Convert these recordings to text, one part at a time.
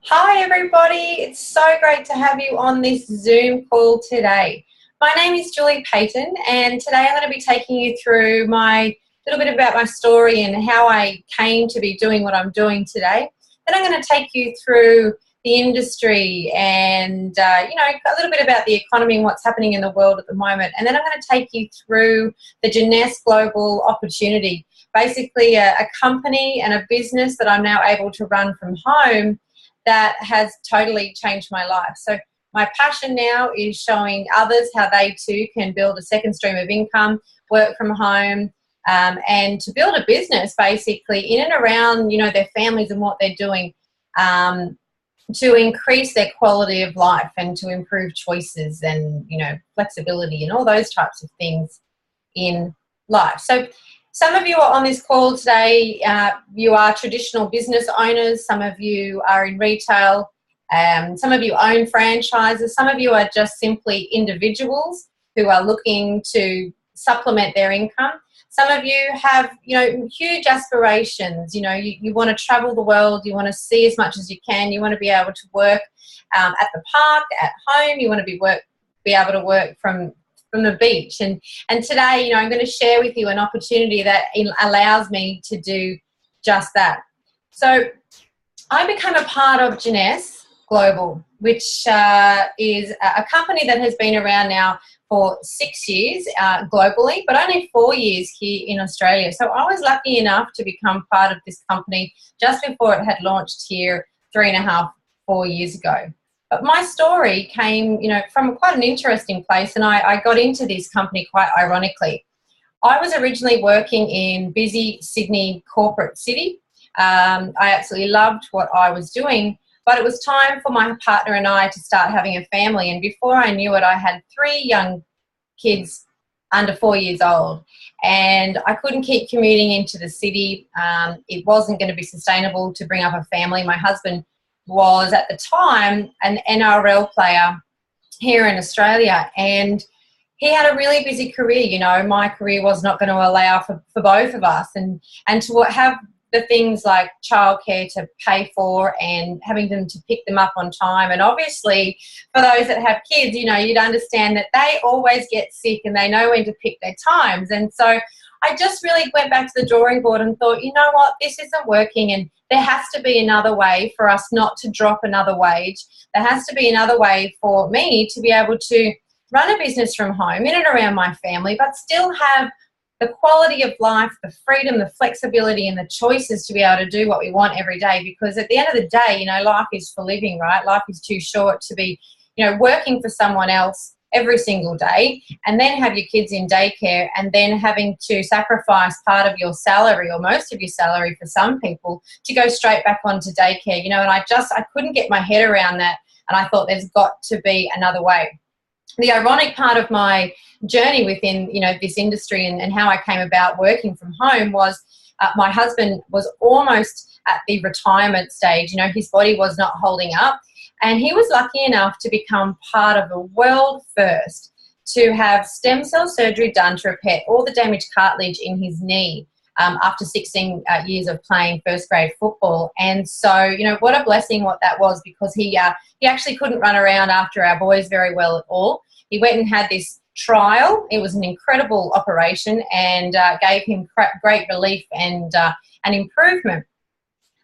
Hi everybody, it's so great to have you on this Zoom call today. My name is Julie Payton and today I'm going to be taking you through my little bit about my story and how I came to be doing what I'm doing today. Then I'm going to take you through the industry and a little bit about the economy and what's happening in the world at the moment. And then I'm going to take you through the Jeunesse Global opportunity, basically a company and a business that I'm now able to run from home that has totally changed my life. So my passion now is showing others how they too can build a second stream of income, work from home, and to build a business basically in and around, their families and what they're doing to increase their quality of life and to improve choices and, flexibility and all those types of things in life. So some of you are on this call today, you are traditional business owners, some of you are in retail, some of you own franchises, some of you are just simply individuals who are looking to supplement their income. Some of you have, huge aspirations, you want to travel the world, you want to see as much as you can, you want to be able to work at the park, at home, you want to be able to work from the beach. And today, I'm going to share with you an opportunity that allows me to do just that. So I became a part of Jeunesse Global, which is a company that has been around now for 6 years globally, but only 4 years here in Australia. So I was lucky enough to become part of this company just before it had launched here 3.5, 4 years ago. But my story came, from quite an interesting place, and I got into this company quite ironically. I was originally working in busy Sydney corporate city. I absolutely loved what I was doing, but it was time for my partner and I to start having a family. And before I knew it, I had 3 young kids under 4 years old, and I couldn't keep commuting into the city. It wasn't going to be sustainable to bring up a family. My husband was at the time an NRL player here in Australia, and he had a really busy career. My career was not going to allow for both of us, and to have the things like childcare to pay for and having them to pick them up on time. And obviously for those that have kids, you'd understand that they always get sick and they know when to pick their times. And so I just really went back to the drawing board and thought, you know what, this isn't working, and there has to be another way for us not to drop another wage. There has to be another way for me to be able to run a business from home in and around my family, but still have the quality of life, the freedom, the flexibility and the choices to be able to do what we want every day. Because at the end of the day, life is for living, right? Life is too short to be, working for someone else every single day and then have your kids in daycare and then having to sacrifice part of your salary or most of your salary for some people to go straight back onto daycare, and I couldn't get my head around that, and I thought there's got to be another way. The ironic part of my journey within, this industry and how I came about working from home was my husband was almost at the retirement stage. His body was not holding up, and he was lucky enough to become part of the world first to have stem cell surgery done to repair all the damaged cartilage in his knee after 16 years of playing first grade football. And so, what a blessing what that was, because he actually couldn't run around after our boys very well at all. He went and had this trial. It was an incredible operation and gave him great relief and improvement.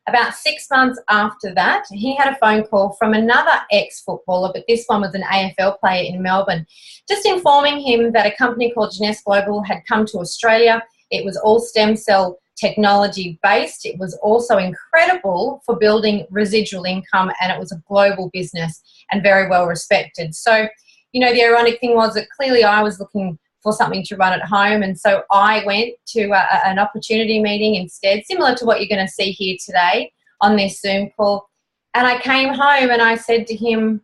About 6 months after that, he had a phone call from another ex-footballer, but this one was an AFL player in Melbourne, just informing him that a company called Jeunesse Global had come to Australia. It was all stem cell technology based. It was also incredible for building residual income, and it was a global business and very well respected. So, the ironic thing was that clearly I was looking for something to run at home, and so I went to an opportunity meeting instead, similar to what you're going to see here today on this Zoom call. And I came home and I said to him,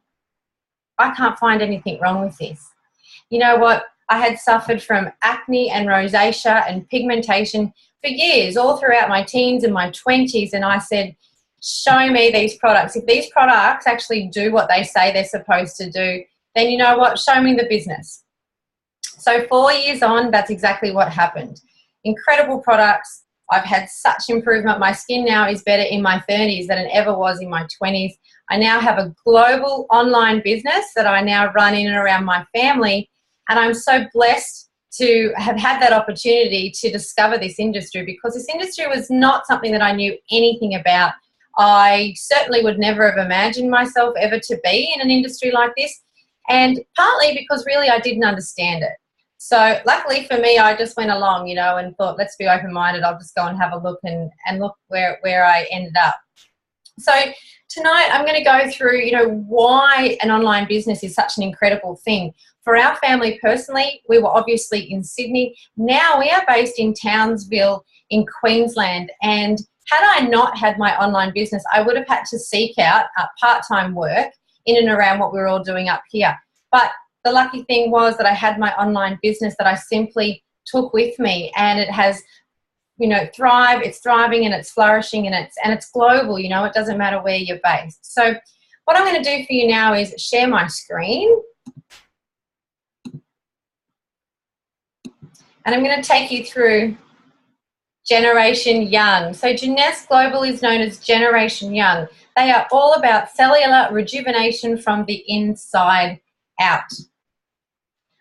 I can't find anything wrong with this. You know what? I had suffered from acne and rosacea and pigmentation for years, all throughout my teens and my 20s, and I said, show me these products. If these products actually do what they say they're supposed to do, then you know what? Show me the business. So 4 years on, that's exactly what happened. Incredible products, I've had such improvement. My skin now is better in my 30s than it ever was in my 20s. I now have a global online business that I now run in and around my family, and I'm so blessed to have had that opportunity to discover this industry, because this industry was not something that I knew anything about. I certainly would never have imagined myself ever to be in an industry like this, and partly because really I didn't understand it. So luckily for me, I just went along, you know, and thought, let's be open-minded. I'll just go and have a look and look where I ended up. So tonight I'm going to go through, you know, why an online business is such an incredible thing. For our family personally, we were obviously in Sydney. Now we are based in Townsville in Queensland. And had I not had my online business, I would have had to seek out part-time work in and around what we were all doing up here. But the lucky thing was that I had my online business that I simply took with me, and it has, you know, it's thriving and it's flourishing, and it's global, you know, it doesn't matter where you're based. So what I'm going to do for you now is share my screen. And I'm going to take you through Generation Young. So Jeunesse Global is known as Generation Young. They are all about cellular rejuvenation from the inside out.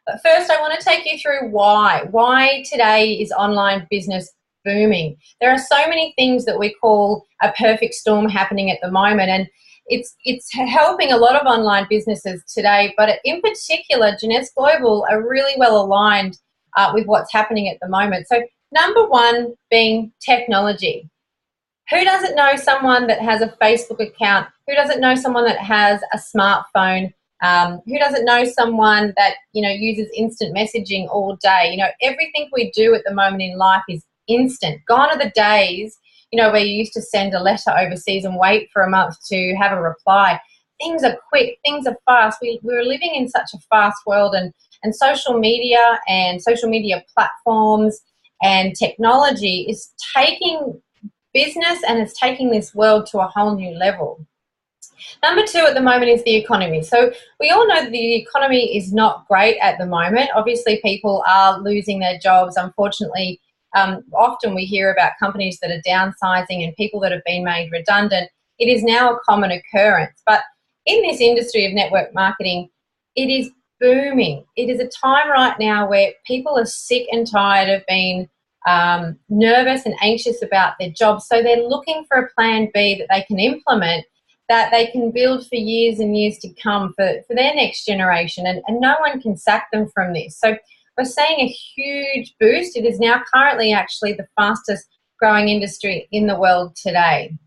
But first, I want to take you through why today is online business booming. There are so many things that we call a perfect storm happening at the moment, and it's helping a lot of online businesses today, but in particular, Jeunesse Global are really well aligned with what's happening at the moment. So number one being technology. Who doesn't know someone that has a Facebook account? Who doesn't know someone that has a smartphone? Who doesn't know someone that, you know, uses instant messaging all day? You know, everything we do at the moment in life is instant. Gone are the days, you know, where you used to send a letter overseas and wait for a month to have a reply. Things are quick, things are fast. We're living in such a fast world, and social media platforms and technology is taking business and it's taking this world to a whole new level. Number two at the moment is the economy. So we all know that the economy is not great at the moment. Obviously, people are losing their jobs. Unfortunately, often we hear about companies that are downsizing and people that have been made redundant. It is now a common occurrence. But in this industry of network marketing, it is booming. It is a time right now where people are sick and tired of being nervous and anxious about their jobs. So they're looking for a plan B that they can implement, that they can build for years and years to come for their next generation, and no one can sack them from this. So we're seeing a huge boost. It is now currently actually the fastest growing industry in the world today.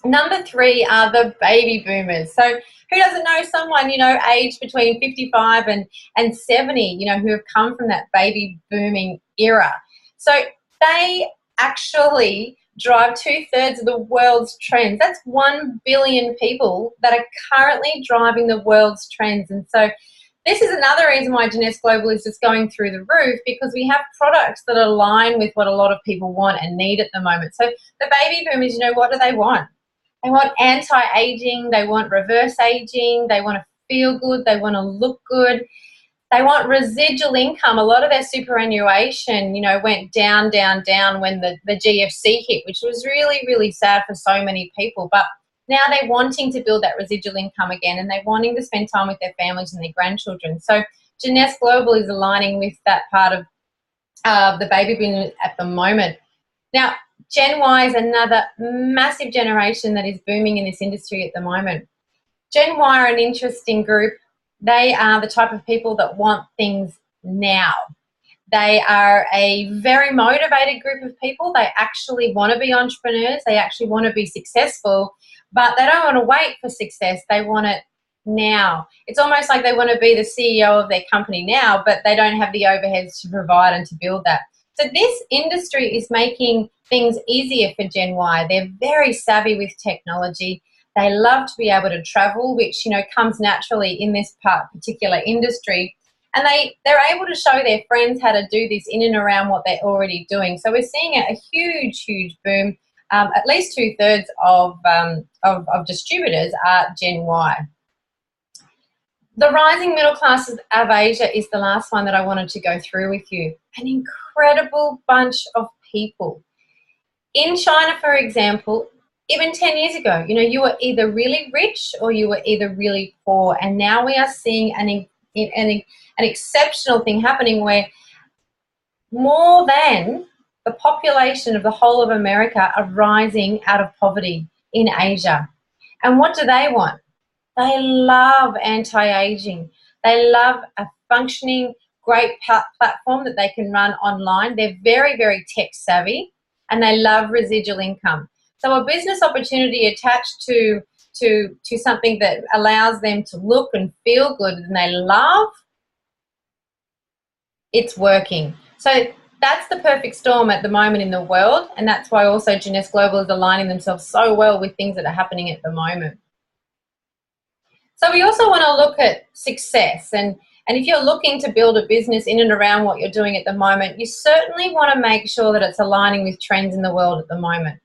Number three are the baby boomers. So who doesn't know someone, you know, aged between 55 and 70, you know, who have come from that baby booming era. So they actually drive 2/3 of the world's trends. That's 1 billion people that are currently driving the world's trends. And so this is another reason why Jeunesse Global is just going through the roof, because we have products that align with what a lot of people want and need at the moment. So the baby boomers, you know, what do they want? They want anti-aging, they want reverse aging, they want to feel good, they want to look good. They want residual income. A lot of their superannuation, you know, went down when the GFC hit, which was really, really sad for so many people. But now they're wanting to build that residual income again, and they're wanting to spend time with their families and their grandchildren. So Jeunesse Global is aligning with that part of the baby boom at the moment. Now, Gen Y is another massive generation that is booming in this industry at the moment. Gen Y are an interesting group. They are the type of people that want things now. They are a very motivated group of people. They actually want to be entrepreneurs. They actually want to be successful, but they don't want to wait for success. They want it now. It's almost like they want to be the CEO of their company now, but they don't have the overheads to provide and to build that. So this industry is making things easier for Gen Y. They're very savvy with technology. They love to be able to travel, which, you know, comes naturally in this particular industry. And they're able to show their friends how to do this in and around what they're already doing. So we're seeing a huge, huge boom. At least 2/3 of distributors are Gen Y. The rising middle classes of Asia is the last one that I wanted to go through with you. An incredible bunch of people. In China, for example, even 10 years ago, you were either really rich or you were either really poor. And now we are seeing an exceptional thing happening where more than the population of the whole of America are rising out of poverty in Asia. And what do they want? They love anti-aging. They love a functioning, great platform that they can run online. They're very, very tech savvy, and they love residual income. So a business opportunity attached to something that allows them to look and feel good and they love, it's working. So that's the perfect storm at the moment in the world, and that's why also Jeunesse Global is aligning themselves so well with things that are happening at the moment. So we also want to look at success, and if you're looking to build a business in and around what you're doing at the moment, you certainly want to make sure that it's aligning with trends in the world at the moment.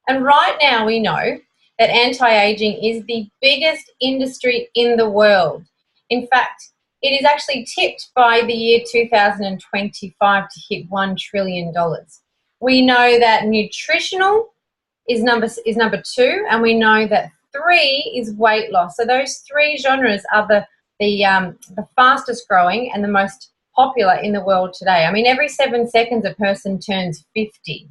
And right now we know that anti-aging is the biggest industry in the world. In fact, it is actually tipped by the year 2025 to hit $1 trillion. We know that nutritional is number 2, and we know that 3 is weight loss. So those 3 genres are the fastest growing and the most popular in the world today. I mean, every 7 seconds a person turns 50.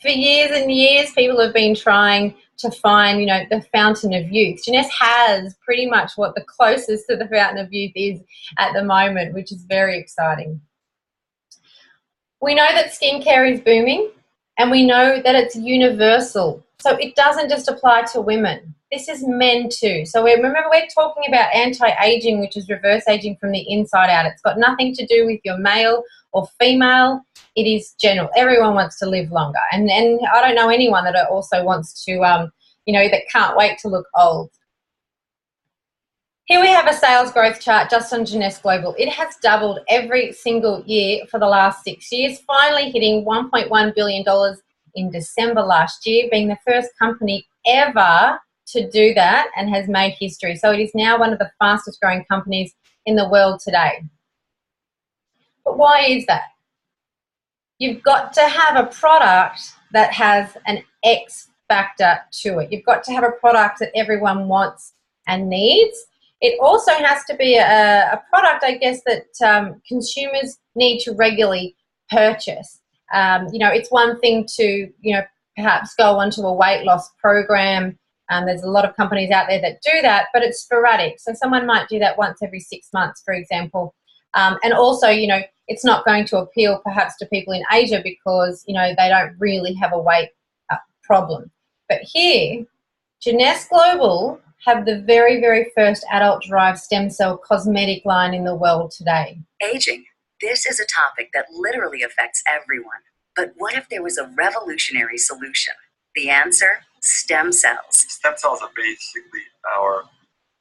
For years and years, people have been trying to find, the fountain of youth. Jeunesse has pretty much what the closest to the fountain of youth is at the moment, which is very exciting. We know that skincare is booming, and we know that it's universal. So it doesn't just apply to women. This is men too. So remember, we're talking about anti-aging, which is reverse aging from the inside out. It's got nothing to do with your male or female. It is general. Everyone wants to live longer. And I don't know anyone that also wants to, that can't wait to look old. Here we have a sales growth chart just on Jeunesse Global. It has doubled every single year for the last 6 years, finally hitting $1.1 billion in December last year, being the first company ever to do that and has made history. So it is now one of the fastest growing companies in the world today. But why is that? You've got to have a product that has an X factor to it. You've got to have a product that everyone wants and needs. It also has to be a product, I guess, that consumers need to regularly purchase. It's one thing to, perhaps go onto a weight loss program. There's a lot of companies out there that do that, but it's sporadic. So someone might do that once every 6 months, for example. And also, it's not going to appeal perhaps to people in Asia because, they don't really have a weight problem. But here, Jeunesse Global have the very, very first adult-derived stem cell cosmetic line in the world today. Aging. This is a topic that literally affects everyone. But what if there was a revolutionary solution? The answer? Stem cells. Stem cells are basically our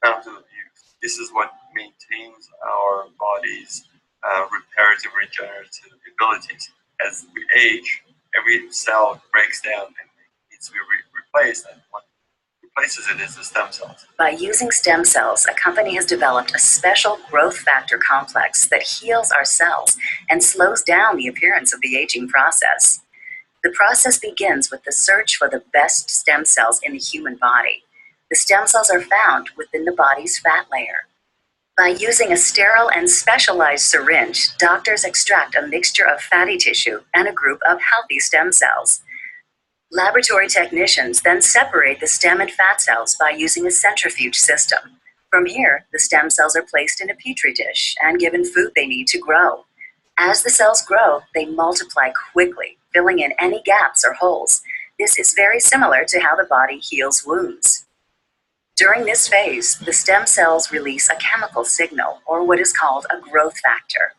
fountain of youth. This is what maintains our body's reparative, regenerative abilities. As we age, every cell breaks down and needs to be replaced, and what replaces it is the stem cells. By using stem cells, a company has developed a special growth factor complex that heals our cells and slows down the appearance of the aging process. The process begins with the search for the best stem cells in the human body. The stem cells are found within the body's fat layer. By using a sterile and specialized syringe, doctors extract a mixture of fatty tissue and a group of healthy stem cells. Laboratory technicians then separate the stem and fat cells by using a centrifuge system. From here, the stem cells are placed in a petri dish and given food they need to grow. As the cells grow, they multiply quickly, filling in any gaps or holes. This is very similar to how the body heals wounds. During this phase, the stem cells release a chemical signal, or what is called a growth factor.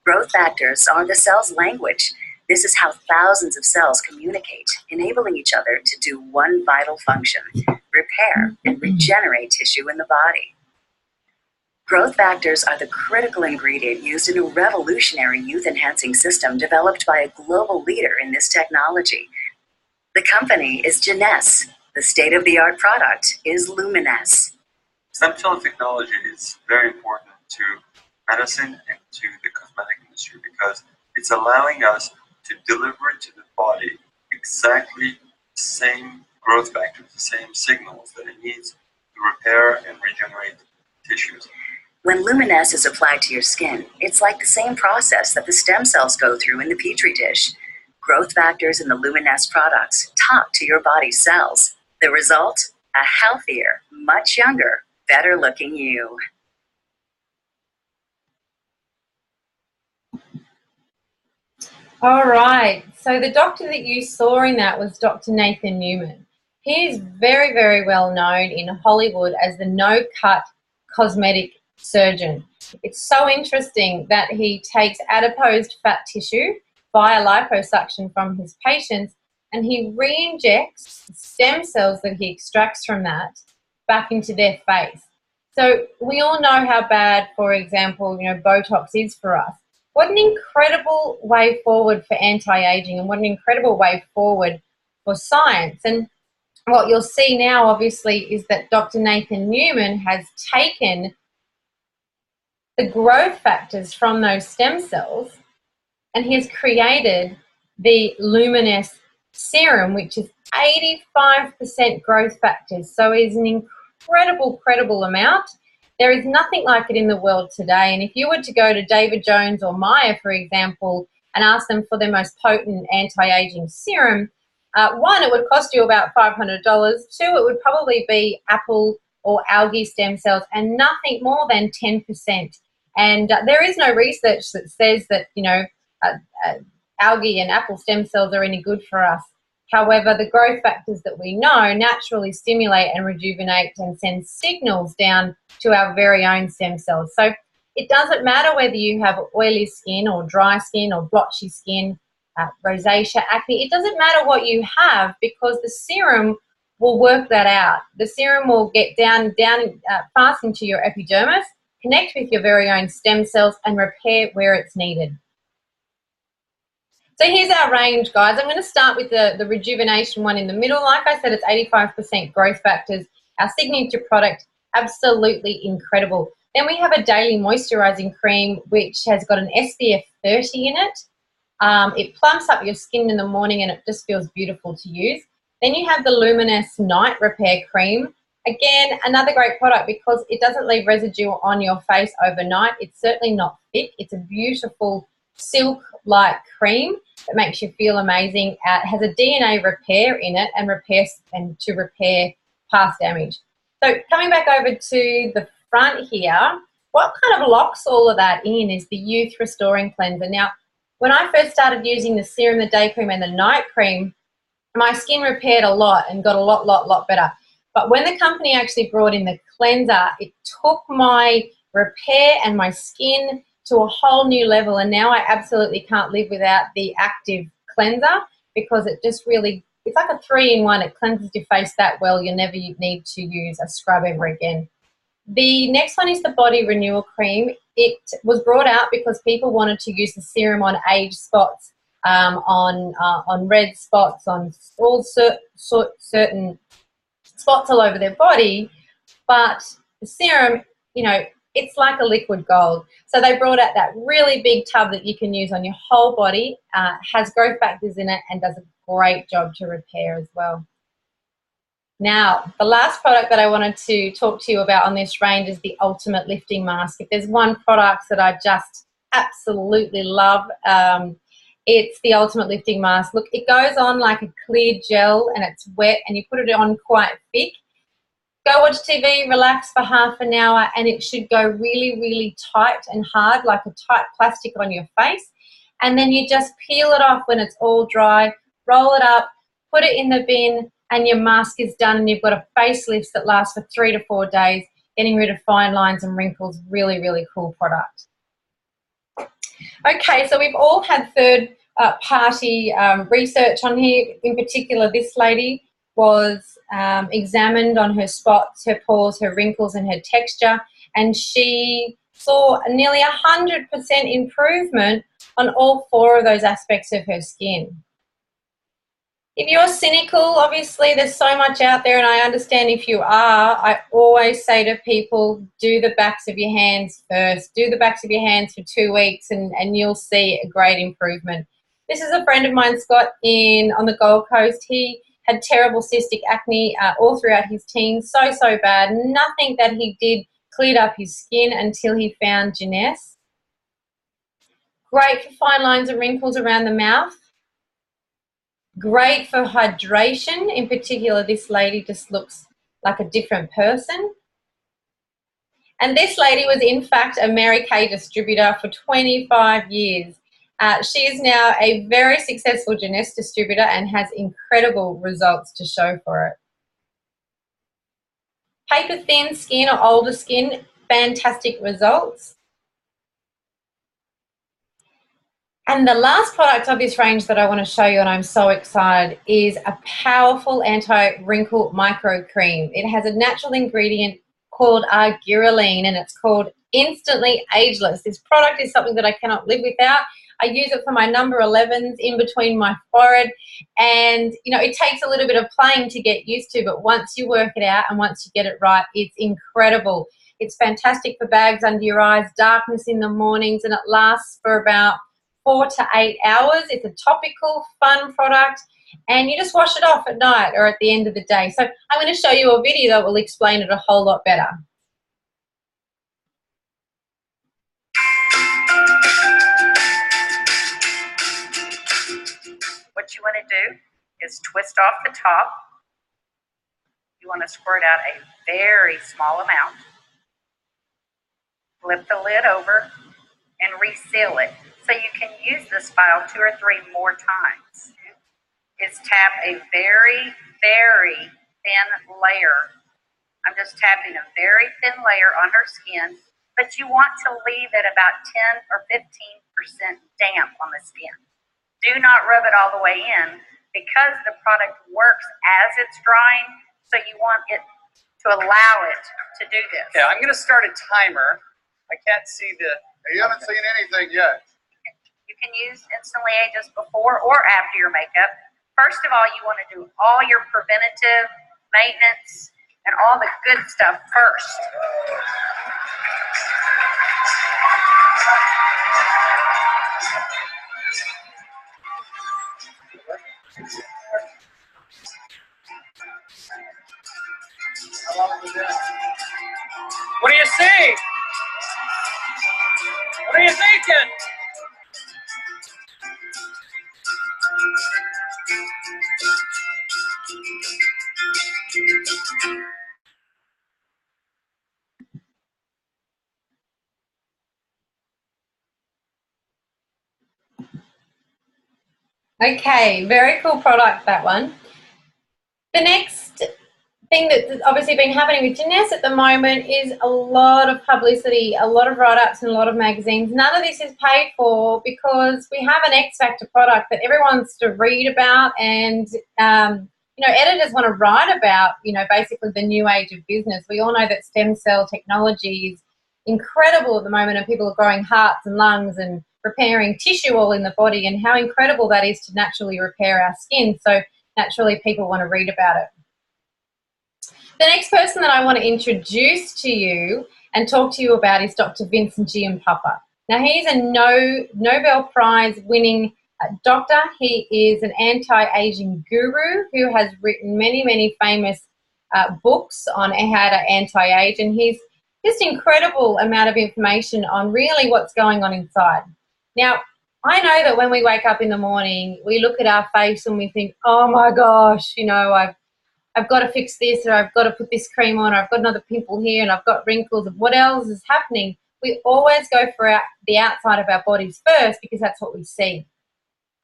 Growth factors are the cell's language. This is how thousands of cells communicate, enabling each other to do one vital function: repair and regenerate tissue in the body. Growth factors are the critical ingredient used in a revolutionary youth-enhancing system developed by a global leader in this technology. The company is Jeunesse. The state-of-the-art product is Luminous. Stem cell technology is very important to medicine and to the cosmetic industry because it's allowing us to deliver to the body exactly the same growth factors, the same signals that it needs to repair and regenerate tissues. When Luminous is applied to your skin, it's like the same process that the stem cells go through in the petri dish. Growth factors in the Luminous products talk to your body's cells. The result? A healthier, much younger, better looking you. All right, so the doctor that you saw in that was Dr. Nathan Newman. He is very, very well known in Hollywood as the no-cut cosmetic surgeon. It's so interesting that he takes adipose fat tissue via liposuction from his patients, and he re-injects stem cells that he extracts from that back into their face. So we all know how bad, for example, Botox is for us. What an incredible way forward for anti-aging, and what an incredible way forward for science. And what you'll see now, obviously, is that Dr. Nathan Newman has taken the growth factors from those stem cells, and he has created the Luminous serum, which is 85% growth factors. So it's an incredible amount. There is nothing like it in the world today. And if you were to go to David Jones or Maya, for example, and ask them for their most potent anti-aging serum, one, it would cost you about $500. Two, it would probably be apple or algae stem cells, and nothing more than 10%. And there is no research that says that, algae and apple stem cells are any good for us. However, the growth factors that we know naturally stimulate and rejuvenate and send signals down to our very own stem cells. So it doesn't matter whether you have oily skin or dry skin or blotchy skin, rosacea, acne. It doesn't matter what you have, because the serum will work that out. The serum will get down fast into your epidermis, connect with your very own stem cells, and repair where it's needed. So here's our range, guys. I'm going to start with the rejuvenation one in the middle. Like I said, it's 85% growth factors. Our signature product, absolutely incredible. Then we have a daily moisturizing cream, which has got an SPF 30 in it. It plumps up your skin in the morning, and it just feels beautiful to use. Then you have the Luminous Night Repair Cream. Again, another great product because it doesn't leave residue on your face overnight. It's certainly not thick. It's a beautiful silk-like cream that makes you feel amazing. It has a DNA repair in it to repair past damage. So coming back over to the front here, what kind of locks all of that in is the Youth Restoring Cleanser. Now, when I first started using the serum, the day cream, and the night cream, my skin repaired a lot and got a lot better. But when the company actually brought in the cleanser, it took my repair and my skin to a whole new level, and now I absolutely can't live without the active cleanser, because it just really, it's like a 3-in-1. It cleanses your face that well, you never need to use a scrub ever again. The next one is the Body Renewal Cream. It was brought out because people wanted to use the serum on age spots, on red spots, on all certain spots all over their body, but the serum, it's like a liquid gold. So they brought out that really big tub that you can use on your whole body, has growth factors in it, and does a great job to repair as well. Now, the last product that I wanted to talk to you about on this range is the Ultimate Lifting Mask. If there's one product that I just absolutely love, it's the Ultimate Lifting Mask. Look, it goes on like a clear gel, and it's wet, and you put it on quite thick. Go watch TV, relax for half an hour, and it should go really tight and hard, like a tight plastic on your face. And then you just peel it off when it's all dry, roll it up, put it in the bin, and your mask is done, and you've got a facelift that lasts for 3 to 4 days, getting rid of fine lines and wrinkles. Really cool product. Okay, so we've all had third-party research on here. In particular, this lady was examined on her spots, her pores, her wrinkles, and her texture, and she saw nearly 100% improvement on all 4 of those aspects of her skin. If you're cynical, obviously there's so much out there, and I understand if you are. I always say to people, do the backs of your hands first. Do the backs of your hands for 2 weeks, and you'll see a great improvement. This is a friend of mine, Scott, on the Gold Coast. He had terrible cystic acne all throughout his teens, so bad. Nothing that he did cleared up his skin until he found Jeunesse. Great for fine lines and wrinkles around the mouth. Great for hydration. In particular, this lady just looks like a different person. And this lady was, in fact, a Mary Kay distributor for 25 years. She is now a very successful Jeunesse distributor and has incredible results to show for it. Paper thin skin or older skin, fantastic results. And the last product of this range that I want to show you, and I'm so excited, is a powerful anti-wrinkle micro cream. It has a natural ingredient called argireline, and it's called Instantly Ageless. This product is something that I cannot live without. I use it for my number 11s in between my forehead, and you know, it takes a little bit of playing to get used to, but once you work it out and once you get it right, it's incredible. It's fantastic for bags under your eyes, darkness in the mornings, and it lasts for about 4 to 8 hours. It's a topical, fun product, and you just wash it off at night or at the end of the day. So I'm going to show you a video that will explain it a whole lot better. What you want to do is twist off the top. You want to squirt out a very small amount. Flip the lid over and reseal it so you can use this file 2 or 3 more times. Is tap a very thin layer. I'm just tapping a very thin layer on her skin, but you want to leave it about 10 or 15% damp on the skin. Do not rub it all the way in because the product works as it's drying, so you want it to allow it to do this. Yeah, I'm going to start a timer. I can't see the... You haven't seen anything yet. You can use Instantly Ageless before or after your makeup. First of all, you want to do all your preventative maintenance and all the good stuff first. What do you see? What are you thinking? Okay, very cool product, that one. The next thing that's obviously been happening with Jeunesse at the moment is a lot of publicity, a lot of write-ups and a lot of magazines. None of this is paid for because we have an X Factor product that everyone wants to read about, and you know, editors want to write about, you know, basically the new age of business. We all know that stem cell technology is incredible at the moment, and people are growing hearts and lungs and repairing tissue all in the body, and how incredible that is to naturally repair our skin. So naturally people want to read about it. The next person that I want to introduce to you and talk to you about is Dr. Vincent Giampapa. Now, he's a Nobel Prize winning doctor. He is an anti-aging guru who has written many famous books on how to anti-age, and he's just incredible amount of information on really what's going on inside. Now, I know that when we wake up in the morning, we look at our face and we think, oh my gosh, you know, I've got to fix this, or I've got to put this cream on, or I've got another pimple here, and I've got wrinkles, and what else is happening? We always go for the outside of our bodies first because that's what we see.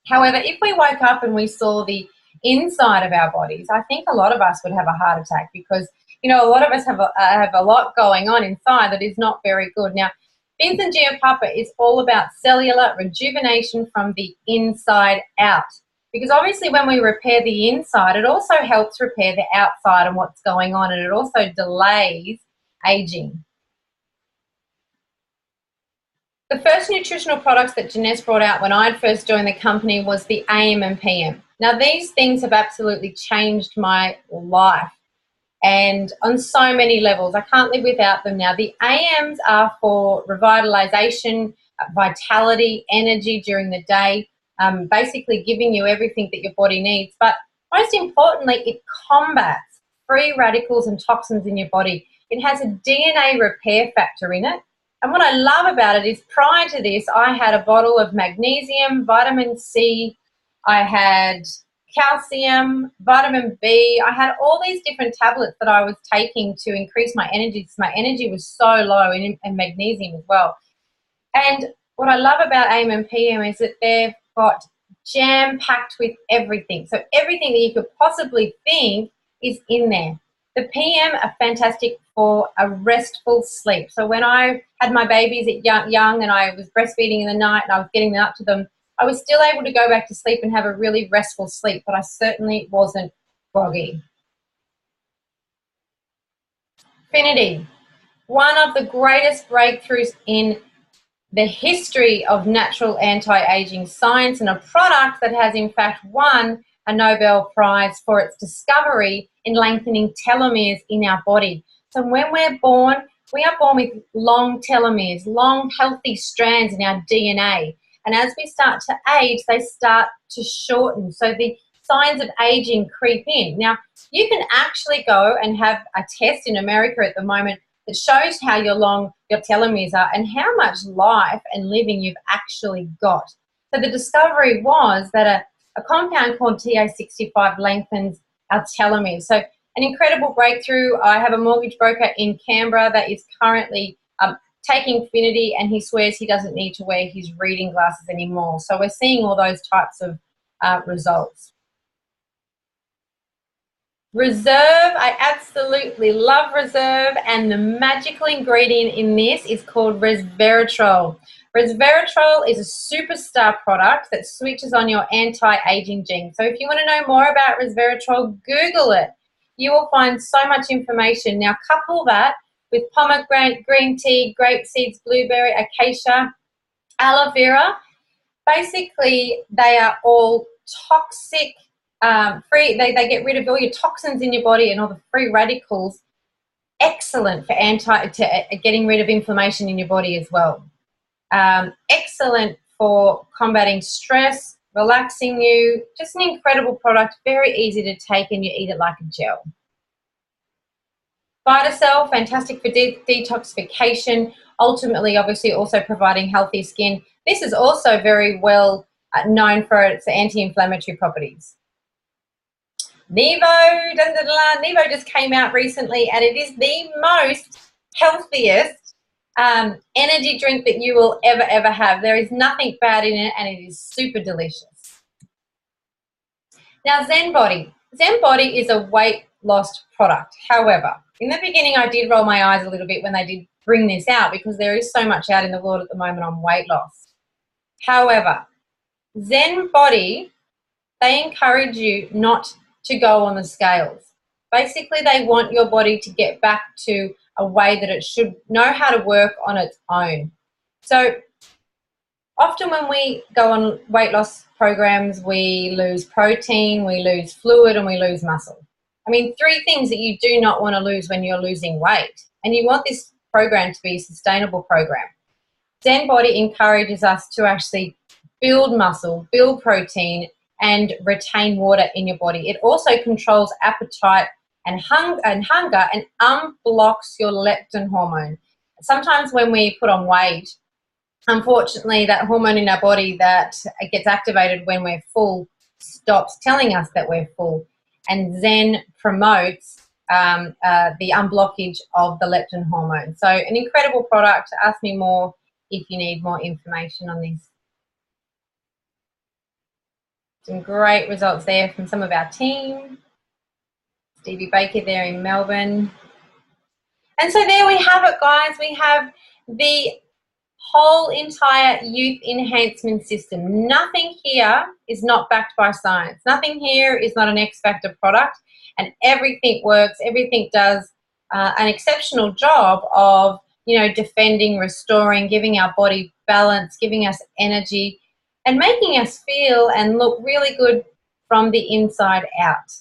However, if we woke up and we saw the inside of our bodies, I think a lot of us would have a heart attack because, you know, a lot of us have a lot going on inside that is not very good. Now, Vincent Giampapa is all about cellular rejuvenation from the inside out. Because obviously when we repair the inside, it also helps repair the outside and what's going on, and it also delays aging. The first nutritional products that Jeunesse brought out when I'd first joined the company was the AM and PM. Now, these things have absolutely changed my life, and on so many levels. I can't live without them now. The AMs are for revitalization, vitality, energy during the day. basically giving you everything that your body needs. But most importantly, it combats free radicals and toxins in your body. It has a DNA repair factor in it. And what I love about it is prior to this, I had a bottle of magnesium, vitamin C, I had calcium, vitamin B. I had all these different tablets that I was taking to increase my energy because my energy was so low, and magnesium as well. And what I love about AM and PM is that they've got jam-packed with everything. So everything that you could possibly think is in there. The PM are fantastic for a restful sleep. So when I had my babies at young and I was breastfeeding in the night and I was getting them up to them, I was still able to go back to sleep and have a really restful sleep, but I certainly wasn't groggy. Finity, one of the greatest breakthroughs in the history of natural anti-aging science, and a product that has in fact won a Nobel Prize for its discovery in lengthening telomeres in our body. So when we're born, we are born with long telomeres, long healthy strands in our DNA. And as we start to age, they start to shorten. So the signs of aging creep in. Now, you can actually go and have a test in America at the moment that shows how long your telomeres are and how much life and living you've actually got. So the discovery was that a compound called TA65 lengthens our telomeres. So an incredible breakthrough. I have a mortgage broker in Canberra that is currently taking Finity, and he swears he doesn't need to wear his reading glasses anymore. So we're seeing all those types of results. Reserve, I absolutely love Reserve, and the magical ingredient in this is called resveratrol. Resveratrol is a superstar product that switches on your anti-aging gene. So if you want to know more about resveratrol, Google it. You will find so much information. Now couple that with pomegranate, green tea, grape seeds, blueberry, acacia, aloe vera. Basically, they are all toxic free. They get rid of all your toxins in your body and all the free radicals. Excellent for getting rid of inflammation in your body as well. Excellent for combating stress, relaxing you. Just an incredible product, very easy to take, and you eat it like a gel. VitaCell, fantastic for detoxification, ultimately obviously also providing healthy skin. This is also very well known for its anti-inflammatory properties. Nevo, Nevo just came out recently, and it is the most healthiest energy drink that you will ever have. There is nothing bad in it, and it is super delicious. Now, Zen Body. Zen Body is a weight loss product. However, in the beginning, I did roll my eyes a little bit when they did bring this out, because there is so much out in the world at the moment on weight loss. However, Zen Body, they encourage you not to go on the scales. Basically, they want your body to get back to a way that it should know how to work on its own. So often when we go on weight loss programs, we lose protein, we lose fluid, and we lose muscle. I mean, 3 things that you do not want to lose when you're losing weight. And you want this program to be a sustainable program. Zen Body encourages us to actually build muscle, build protein, and retain water in your body. It also controls appetite and hunger and unblocks your leptin hormone. Sometimes when we put on weight, unfortunately, that hormone in our body that gets activated when we're full stops telling us that we're full. And Zen promotes the unblockage of the leptin hormone. So an incredible product. Ask me more if you need more information on this. Some great results there from some of our team. Stevie Baker there in Melbourne. And so there we have it, guys. We have the whole entire youth enhancement system. Nothing here is not backed by science. Nothing here is not an X Factor product, and everything works. Everything does an exceptional job of, defending, restoring, giving our body balance, giving us energy, and making us feel and look really good from the inside out.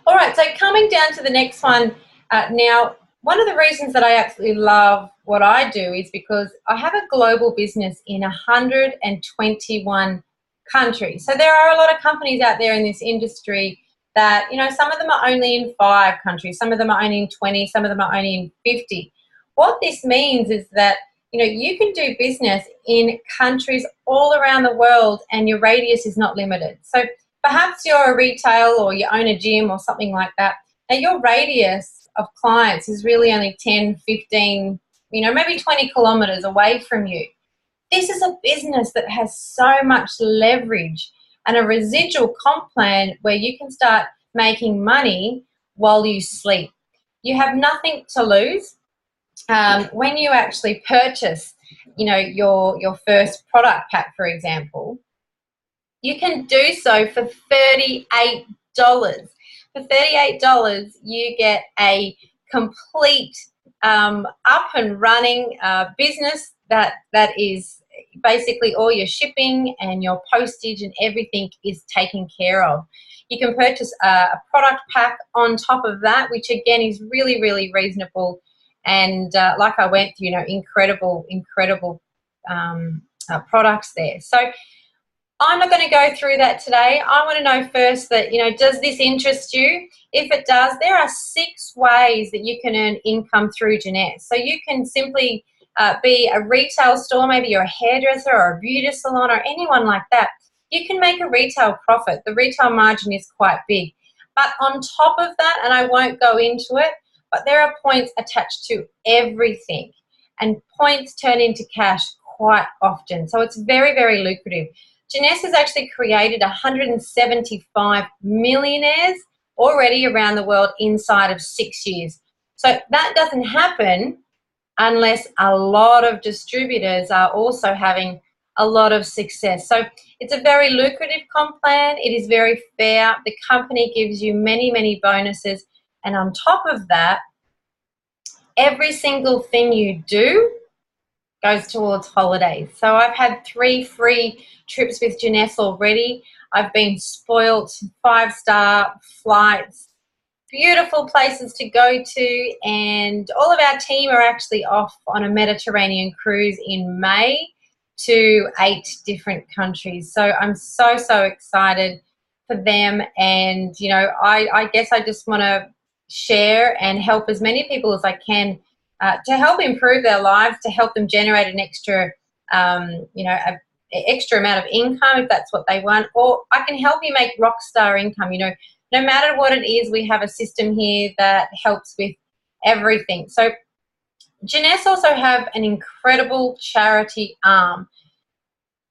All right, so coming down to the next one now, one of the reasons that I absolutely love what I do is because I have a global business in 121 countries. So there are a lot of companies out there in this industry that, you know, some of them are only in 5 countries, some of them are only in 20, some of them are only in 50. What this means is that, you know, you can do business in countries all around the world and your radius is not limited. So perhaps you're a retail or you own a gym or something like that. Now your radius of clients is really only 10, 15, you know, maybe 20 kilometers away from you. This is a business that has so much leverage and a residual comp plan where you can start making money while you sleep. You have nothing to lose. When you actually purchase, you know, your first product pack, for example, you can do so for $38. For $38, you get a complete up and running business that is basically all your shipping and your postage and everything is taken care of. You can purchase a product pack on top of that, which again is really, really reasonable. And like I went through, you know, incredible products there. So I'm not going to go through that today. I want to know first that, you know, does this interest you? If it does, there are 6 ways that you can earn income through Jeunesse. So you can simply be a retail store, maybe you're a hairdresser or a beauty salon or anyone like that. You can make a retail profit. The retail margin is quite big. But on top of that, and I won't go into it, but there are points attached to everything. And points turn into cash quite often. So it's very, very lucrative. Jeunesse has actually created 175 millionaires already around the world inside of 6 years. So that doesn't happen unless a lot of distributors are also having a lot of success. So it's a very lucrative comp plan. It is very fair. The company gives you many, many bonuses. And on top of that, every single thing you do goes towards holidays. So I've had 3 free trips with Jeunesse already. I've been spoilt, 5-star flights, beautiful places to go to, and all of our team are actually off on a Mediterranean cruise in May to 8 different countries. So I'm so, so excited for them. And, you know, I guess I just want to share and help as many people as I can to help improve their lives, to help them generate an extra, you know, an extra amount of income if that's what they want. Or I can help you make rock star income. You know, no matter what it is, we have a system here that helps with everything. So Jeunesse also have an incredible charity arm.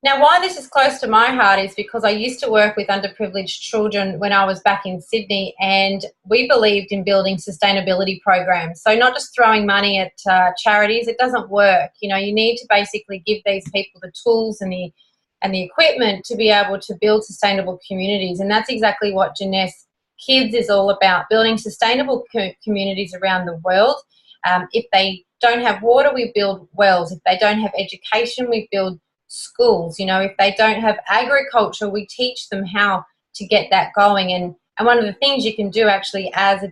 Now, why this is close to my heart is because I used to work with underprivileged children when I was back in Sydney, and we believed in building sustainability programs. So not just throwing money at charities, it doesn't work. You know, you need to basically give these people the tools and the equipment to be able to build sustainable communities, and that's exactly what Jeunesse Kids is all about, building sustainable communities around the world. If they don't have water, we build wells. If they don't have education, we build schools. You know, if they don't have agriculture, we teach them how to get that going. And one of the things you can do actually as a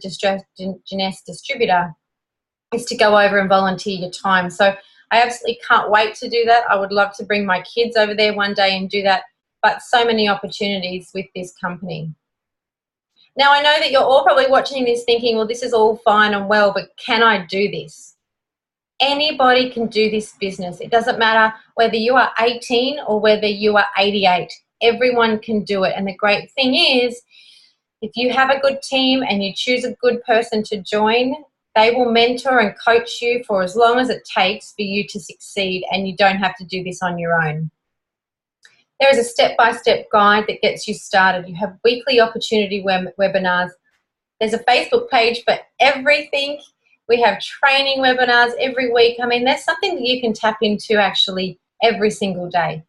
Jeunesse distributor is to go over and volunteer your time. So I absolutely can't wait to do that. I would love to bring my kids over there one day and do that, but so many opportunities with this company. Now, I know that you're all probably watching this thinking, well, this is all fine and well, but can I do this? Anybody can do this business. It doesn't matter whether you are 18 or whether you are 88. Everyone can do it. And the great thing is, if you have a good team and you choose a good person to join, they will mentor and coach you for as long as it takes for you to succeed, and you don't have to do this on your own. There is a step-by-step guide that gets you started. You have weekly opportunity webinars. There's a Facebook page for everything. We have training webinars every week. I mean, there's something that you can tap into actually every single day.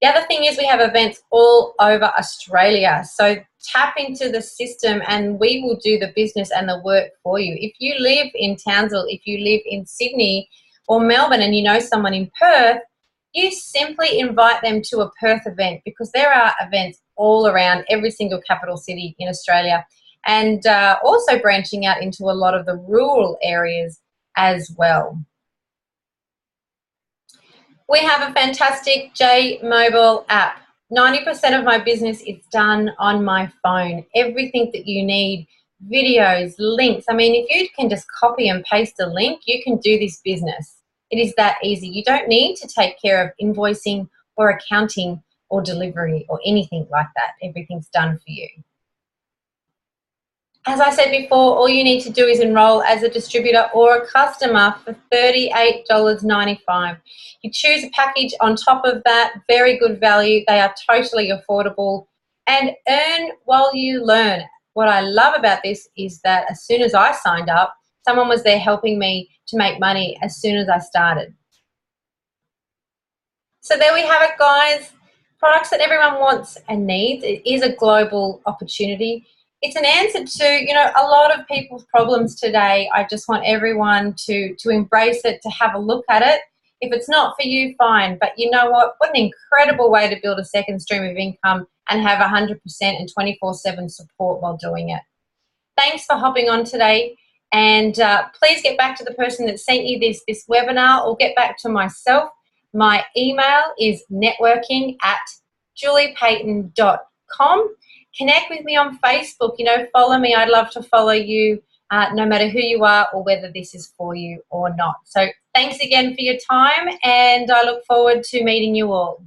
The other thing is we have events all over Australia. So tap into the system and we will do the business and the work for you. If you live in Townsville, if you live in Sydney or Melbourne and you know someone in Perth, you simply invite them to a Perth event, because there are events all around every single capital city in Australia, and also branching out into a lot of the rural areas as well. We have a fantastic J Mobile app. 90% of my business is done on my phone. Everything that you need, videos, links. I mean, if you can just copy and paste a link, you can do this business. It is that easy. You don't need to take care of invoicing or accounting or delivery or anything like that. Everything's done for you. As I said before, all you need to do is enroll as a distributor or a customer for $38.95. You choose a package on top of that, very good value. They are totally affordable, and earn while you learn. What I love about this is that as soon as I signed up, someone was there helping me to make money as soon as I started. So there we have it, guys. Products that everyone wants and needs. It is a global opportunity. It's an answer to, a lot of people's problems today. I just want everyone to embrace it, to have a look at it. If it's not for you, fine. But you know what? What an incredible way to build a second stream of income and have 100% and 24/7 support while doing it. Thanks for hopping on today. And please get back to the person that sent you this webinar, or get back to myself. My email is networking@juliepayton.com. Connect with me on Facebook. Follow me. I'd love to follow you, no matter who you are or whether this is for you or not. So thanks again for your time, and I look forward to meeting you all.